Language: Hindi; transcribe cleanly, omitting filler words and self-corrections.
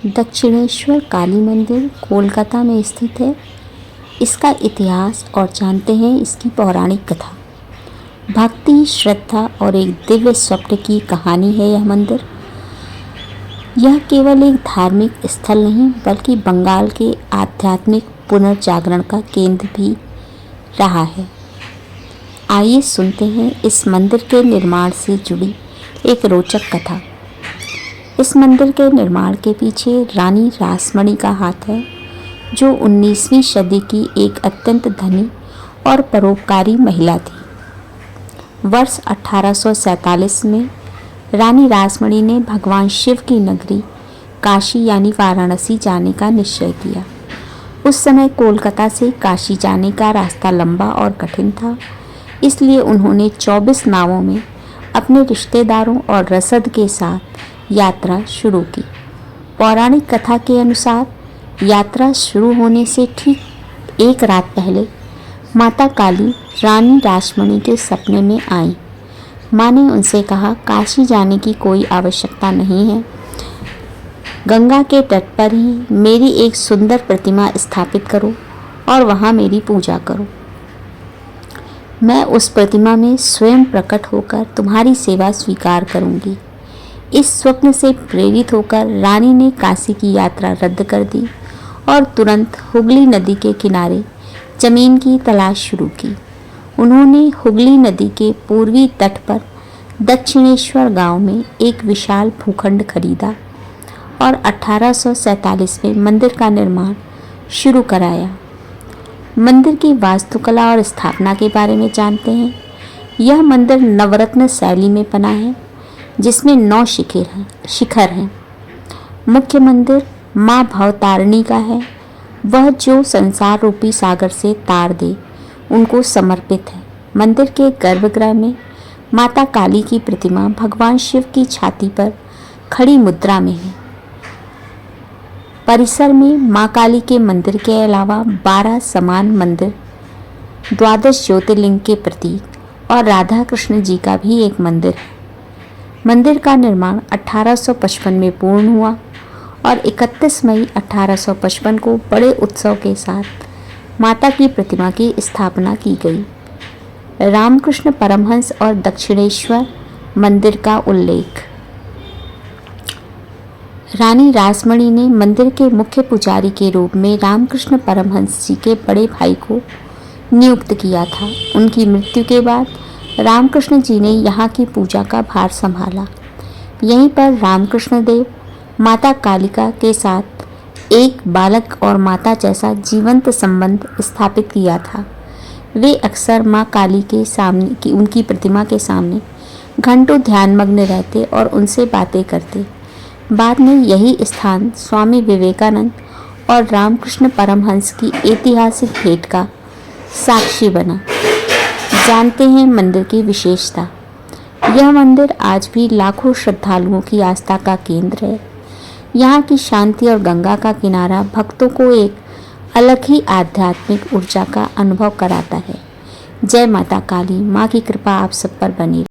दक्षिणेश्वर काली मंदिर कोलकाता में स्थित है। इसका इतिहास और जानते हैं इसकी पौराणिक कथा। भक्ति, श्रद्धा और एक दिव्य स्वप्न की कहानी है यह मंदिर। यह केवल एक धार्मिक स्थल नहीं बल्कि बंगाल के आध्यात्मिक पुनर्जागरण का केंद्र भी रहा है। आइए सुनते हैं इस मंदिर के निर्माण से जुड़ी एक रोचक कथा। इस मंदिर के निर्माण के पीछे रानी रासमणी का हाथ है, जो 19वीं सदी की एक अत्यंत धनी और परोपकारी महिला थी। वर्ष 1847 में रानी रासमणी ने भगवान शिव की नगरी काशी यानी वाराणसी जाने का निश्चय किया। उस समय कोलकाता से काशी जाने का रास्ता लंबा और कठिन था, इसलिए उन्होंने 24 नावों में अपने रिश्तेदारों और रसद के साथ यात्रा शुरू की। पौराणिक कथा के अनुसार यात्रा शुरू होने से ठीक एक रात पहले माता काली रानी रासमणी के सपने में आई। माँ ने उनसे कहा, काशी जाने की कोई आवश्यकता नहीं है। गंगा के तट पर ही मेरी एक सुंदर प्रतिमा स्थापित करो और वहाँ मेरी पूजा करो। मैं उस प्रतिमा में स्वयं प्रकट होकर तुम्हारी सेवा स्वीकार करूँगी। इस स्वप्न से प्रेरित होकर रानी ने काशी की यात्रा रद्द कर दी और तुरंत हुगली नदी के किनारे जमीन की तलाश शुरू की। उन्होंने हुगली नदी के पूर्वी तट पर दक्षिणेश्वर गांव में एक विशाल भूखंड खरीदा और 1847 में मंदिर का निर्माण शुरू कराया। मंदिर की वास्तुकला और स्थापना के बारे में जानते हैं। यह मंदिर नवरत्न शैली में बना है, जिसमें 9 शिखर हैं। मुख्य मंदिर माँ भवतारिणी का है, वह जो संसार रूपी सागर से तार दे उनको समर्पित है। मंदिर के गर्भगृह में माता काली की प्रतिमा भगवान शिव की छाती पर खड़ी मुद्रा में है। परिसर में माँ काली के मंदिर के अलावा 12 समान मंदिर, 12 ज्योतिर्लिंग के प्रतीक और राधा कृष्ण जी का भी एक मंदिर है। मंदिर का निर्माण 1855 में पूर्ण हुआ और 31 मई 1855 को बड़े उत्सव के साथ माता की प्रतिमा की स्थापना की गई। रामकृष्ण परमहंस और दक्षिणेश्वर मंदिर का उल्लेख। रानी रासमणी ने मंदिर के मुख्य पुजारी के रूप में रामकृष्ण परमहंस जी के बड़े भाई को नियुक्त किया था। उनकी मृत्यु के बाद रामकृष्ण जी ने यहाँ की पूजा का भार संभाला। यहीं पर रामकृष्ण देव माता कालिका के साथ एक बालक और माता जैसा जीवंत संबंध स्थापित किया था। वे अक्सर माँ काली के सामने की उनकी प्रतिमा के सामने घंटों ध्यानमग्न रहते और उनसे बातें करते। बाद में यही स्थान स्वामी विवेकानंद और रामकृष्ण परमहंस की ऐतिहासिक भेंट का साक्षी बना। जानते हैं मंदिर की विशेषता। यह मंदिर आज भी लाखों श्रद्धालुओं की आस्था का केंद्र है। यहाँ की शांति और गंगा का किनारा भक्तों को एक अलग ही आध्यात्मिक ऊर्जा का अनुभव कराता है। जय माता काली। माँ की कृपा आप सब पर बनी रहे।